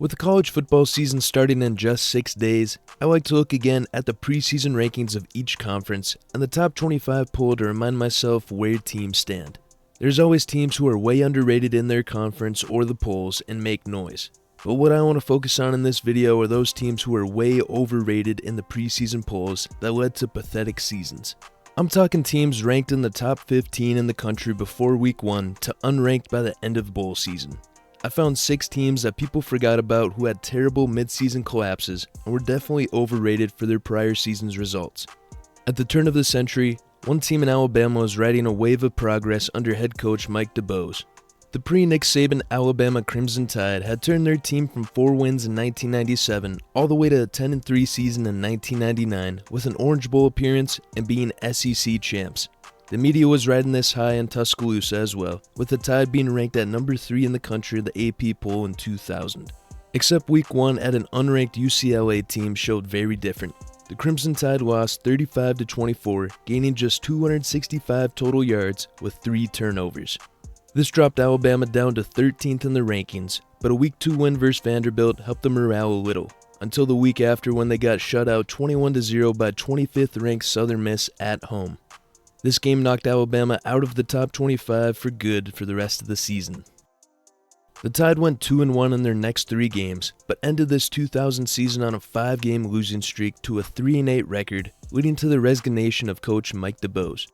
With the college football season starting in just 6 days, I like to look again at the preseason rankings of each conference and the top 25 poll to remind myself where teams stand. There's always teams who are way underrated in their conference or the polls and make noise. But what I want to focus on in this video are those teams who are way overrated in the preseason polls that led to pathetic seasons. I'm talking teams ranked in the top 15 in the country before week 1 to unranked by the end of bowl season. I found 6 teams that people forgot about who had terrible mid-season collapses and were definitely overrated for their prior season's results. At the turn of the century, one team in Alabama was riding a wave of progress under head coach Mike DuBose. The pre-Nick Saban Alabama Crimson Tide had turned their team from 4 wins in 1997 all the way to a 10-3 season in 1999 with an Orange Bowl appearance and being SEC champs. The media was riding this high in Tuscaloosa as well, with the Tide being ranked at number 3 in the country in the AP poll in 2000. Except week 1 at an unranked UCLA team showed very different. The Crimson Tide lost 35-24, gaining just 265 total yards with 3 turnovers. This dropped Alabama down to 13th in the rankings, but a week 2 win versus Vanderbilt helped the morale a little, until the week after when they got shut out 21-0 by 25th ranked Southern Miss at home. This game knocked Alabama out of the top 25 for good for the rest of the season. The Tide went 2-1 in their next 3 games, but ended this 2000 season on a 5-game losing streak to a 3-8 record, leading to the resignation of coach Mike DuBose.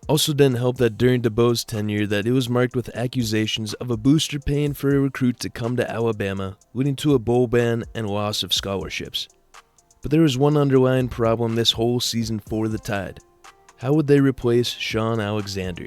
Also didn't help that during DuBose's tenure that it was marked with accusations of a booster paying for a recruit to come to Alabama, leading to a bowl ban and loss of scholarships. But there was one underlying problem this whole season for the Tide. How would they replace Shaun Alexander?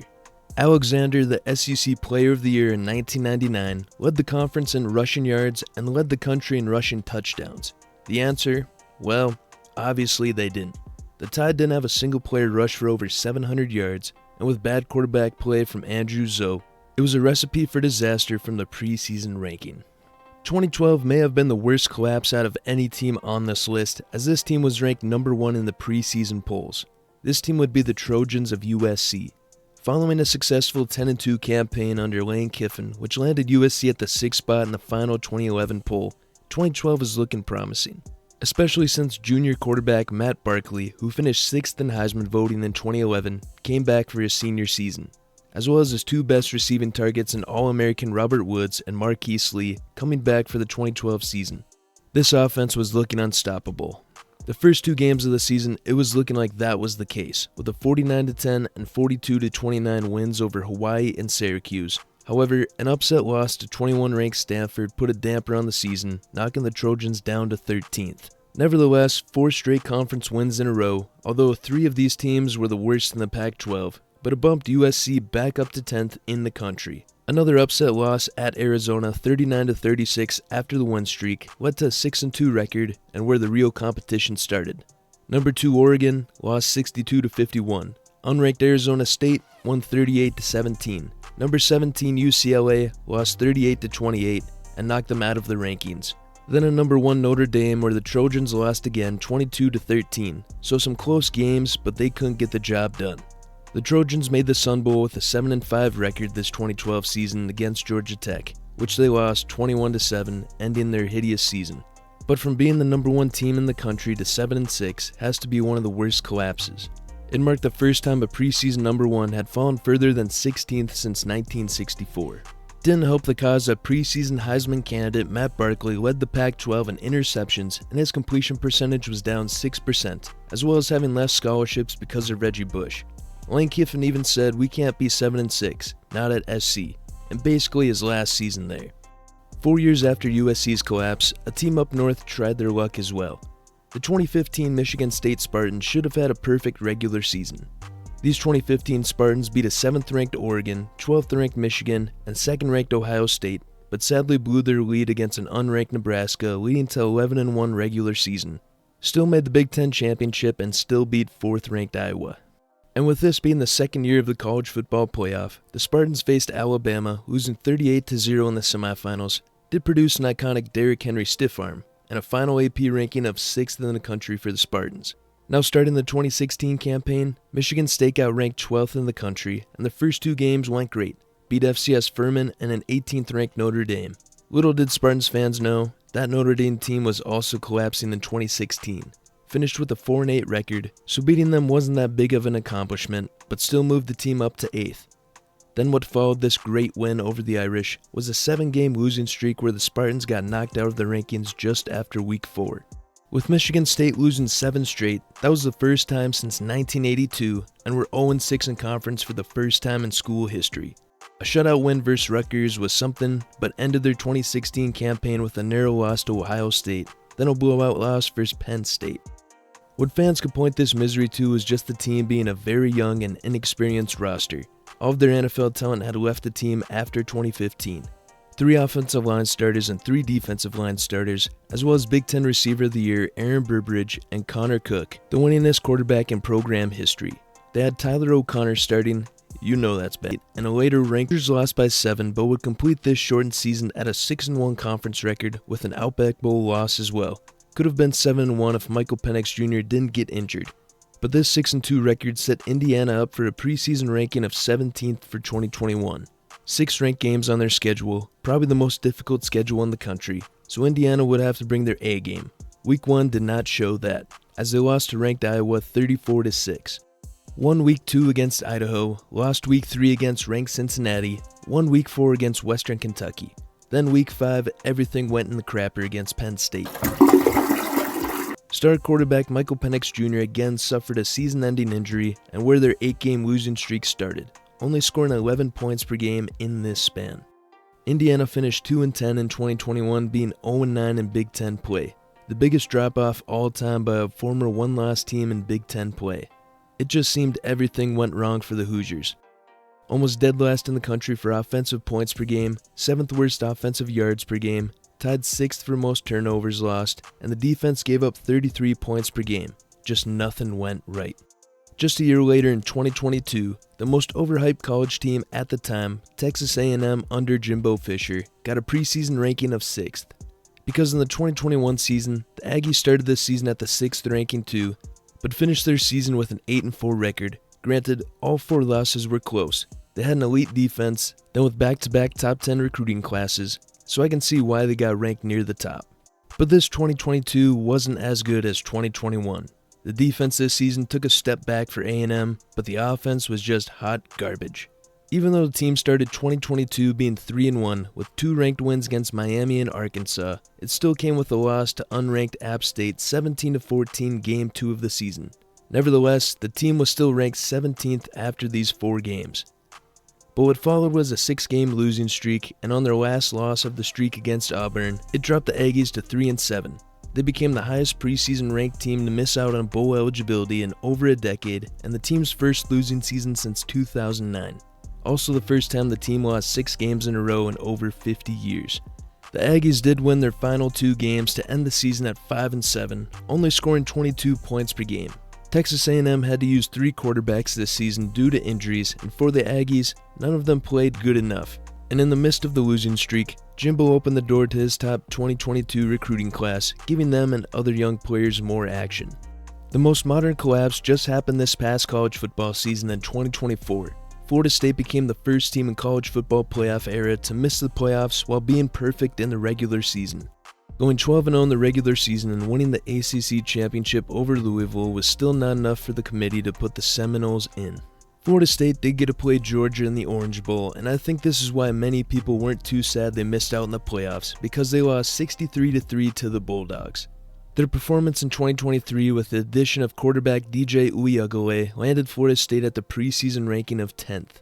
Alexander, the SEC Player of the Year in 1999, led the conference in rushing yards and led the country in rushing touchdowns. The answer? Well, obviously they didn't. The Tide didn't have a single player rush for over 700 yards, and with bad quarterback play from Andrew Zoe, it was a recipe for disaster from the preseason ranking. 2012 may have been the worst collapse out of any team on this list, as this team was ranked number 1 in the preseason polls. This team would be the Trojans of USC. Following a successful 10-2 campaign under Lane Kiffin, which landed USC at the 6th spot in the final 2011 poll, 2012 is looking promising, especially since junior quarterback Matt Barkley, who finished 6th in Heisman voting in 2011, came back for his senior season, as well as his 2 best receiving targets in All-American Robert Woods and Marquise Lee coming back for the 2012 season. This offense was looking unstoppable. The first 2 games of the season, it was looking like that was the case, with a 49-10 and 42-29 wins over Hawaii and Syracuse. However, an upset loss to 21-ranked Stanford put a damper on the season, knocking the Trojans down to 13th. Nevertheless, 4 straight conference wins in a row, although 3 of these teams were the worst in the Pac-12, but it bumped USC back up to 10th in the country. Another upset loss at Arizona 39-36 after the win streak led to a 6-2 record and where the real competition started. Number 2 Oregon lost 62-51. Unranked Arizona State won 38-17. Number 17 UCLA lost 38-28 and knocked them out of the rankings. Then a number 1 Notre Dame where the Trojans lost again 22-13. So some close games, but they couldn't get the job done. The Trojans made the Sun Bowl with a 7-5 record this 2012 season against Georgia Tech, which they lost 21-7, ending their hideous season. But from being the number 1 team in the country to 7-6 has to be one of the worst collapses. It marked the first time a preseason number 1 had fallen further than 16th since 1964. Didn't help the cause that preseason Heisman candidate Matt Barkley led the Pac-12 in interceptions and his completion percentage was down 6%, as well as having less scholarships because of Reggie Bush. Lane Kiffin even said we can't be 7-6, not at SC, and basically his last season there. 4 years after USC's collapse, a team up north tried their luck as well. The 2015 Michigan State Spartans should have had a perfect regular season. These 2015 Spartans beat a 7th-ranked Oregon, 12th-ranked Michigan, and 2nd-ranked Ohio State, but sadly blew their lead against an unranked Nebraska, leading to 11-1 regular season. Still made the Big Ten championship and still beat 4th-ranked Iowa. And with this being the second year of the college football playoff, the Spartans faced Alabama, losing 38-0 in the semifinals, did produce an iconic Derrick Henry stiff arm, and a final AP ranking of 6th in the country for the Spartans. Now starting the 2016 campaign, Michigan State got ranked 12th in the country, and the first 2 games went great, beat FCS Furman and an 18th-ranked Notre Dame. Little did Spartans fans know, That Notre Dame team was also collapsing in 2016. Finished with a 4-8 record, so beating them wasn't that big of an accomplishment, but still moved the team up to 8th. Then what followed this great win over the Irish was a 7-game losing streak where the Spartans got knocked out of the rankings just after week 4. With Michigan State losing 7 straight, that was the first time since 1982, and were 0-6 in conference for the first time in school history. A shutout win versus Rutgers was something, but ended their 2016 campaign with a narrow loss to Ohio State, then a blowout loss versus Penn State. What fans could point this misery to was just the team being a very young and inexperienced roster. All of their NFL talent had left the team after 2015. 3 offensive line starters and 3 defensive line starters, as well as Big Ten Receiver of the Year Aaron Burbridge and Connor Cook, the winningest quarterback in program history. They had Tyler O'Connor starting, you know that's bad, and a later Rankers lost by 7 but would complete this shortened season at a 6-1 conference record with an Outback Bowl loss as well. Could have been 7-1 if Michael Penix Jr. didn't get injured. But this 6-2 record set Indiana up for a preseason ranking of 17th for 2021. 6 ranked games on their schedule, probably the most difficult schedule in the country, so Indiana would have to bring their A game. Week 1 did not show that, as they lost to ranked Iowa 34-6. Won Week 2 against Idaho, lost Week 3 against ranked Cincinnati, won Week 4 against Western Kentucky. Then Week 5, everything went in the crapper against Penn State. Star quarterback Michael Penix Jr. again suffered a season-ending injury and where their 8-game losing streak started, only scoring 11 points per game in this span. Indiana finished 2-10 in 2021, being 0-9 in Big Ten play, the biggest drop-off all time by a former one-loss team in Big Ten play. It just seemed everything went wrong for the Hoosiers. Almost dead last in the country for offensive points per game, 7th worst offensive yards per game, tied 6th for most turnovers lost, and the defense gave up 33 points per game. Just nothing went right. Just a year later in 2022, the most overhyped college team at the time, Texas A&M under Jimbo Fisher, got a preseason ranking of 6th. Because in the 2021 season, the Aggies started this season at the 6th ranking too, but finished their season with an 8-4 record. Granted, all 4 losses were close. They had an elite defense, then with back-to-back top 10 recruiting classes, so I can see why they got ranked near the top. But this 2022 wasn't as good as 2021. The defense this season took a step back for A&M, but the offense was just hot garbage. Even though the team started 2022 being 3-1 with 2 ranked wins against Miami and Arkansas, it still came with a loss to unranked App State 17-14 Game 2 of the season. Nevertheless, the team was still ranked 17th after these 4 games. But what followed was a 6-game losing streak, and on their last loss of the streak against Auburn, it dropped the Aggies to 3-7. They became the highest preseason ranked team to miss out on bowl eligibility in over a decade, and the team's first losing season since 2009. Also the first time the team lost 6 games in a row in over 50 years. The Aggies did win their final 2 games to end the season at 5-7, only scoring 22 points per game. Texas A&M had to use 3 quarterbacks this season due to injuries, and for the Aggies, none of them played good enough. And in the midst of the losing streak, Jimbo opened the door to his top 2022 recruiting class, giving them and other young players more action. The most modern collapse just happened this past college football season in 2024. Florida State became the first team in college football playoff era to miss the playoffs while being perfect in the regular season. Going 12-0 in the regular season and winning the ACC championship over Louisville was still not enough for the committee to put the Seminoles in. Florida State did get to play Georgia in the Orange Bowl, and I think this is why many people weren't too sad they missed out in the playoffs, because they lost 63-3 to the Bulldogs. Their performance in 2023 with the addition of quarterback DJ Uiagalelei landed Florida State at the preseason ranking of 10th.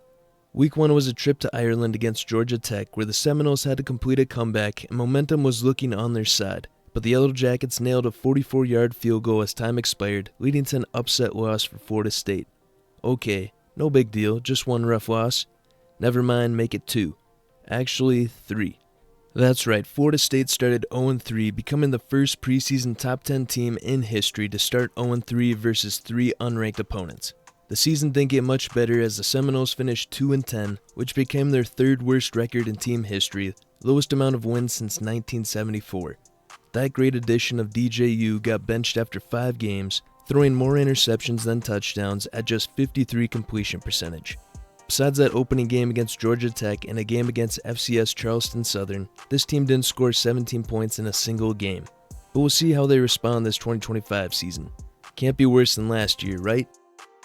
Week 1 was a trip to Ireland against Georgia Tech, where the Seminoles had to complete a comeback and momentum was looking on their side, but the Yellow Jackets nailed a 44-yard field goal as time expired, leading to an upset loss for Florida State. Okay, no big deal, just 1 rough loss. Never mind, make it 2. Actually, 3. That's right, Florida State started 0-3, becoming the first preseason top 10 team in history to start 0-3 versus 3 unranked opponents. The season didn't get much better as the Seminoles finished 2-10, which became their 3rd worst record in team history, lowest amount of wins since 1974. That great addition of DJU got benched after 5 games, throwing more interceptions than touchdowns at just 53% completion percentage. Besides that opening game against Georgia Tech and a game against FCS Charleston Southern, this team didn't score 17 points in a single game. But we'll see how they respond this 2025 season. Can't be worse than last year, right?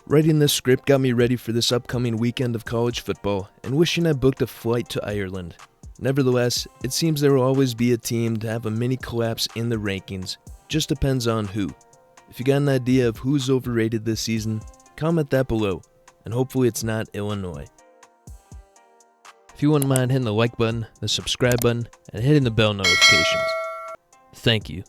Writing this script got me ready for this upcoming weekend of college football and wishing I booked a flight to Ireland. Nevertheless, it seems there will always be a team to have a mini collapse in the rankings. Just depends on who. If you got an idea of who's overrated this season, comment that below, and hopefully it's not Illinois. If you wouldn't mind hitting the like button, the subscribe button, and hitting the bell notifications. Thank you.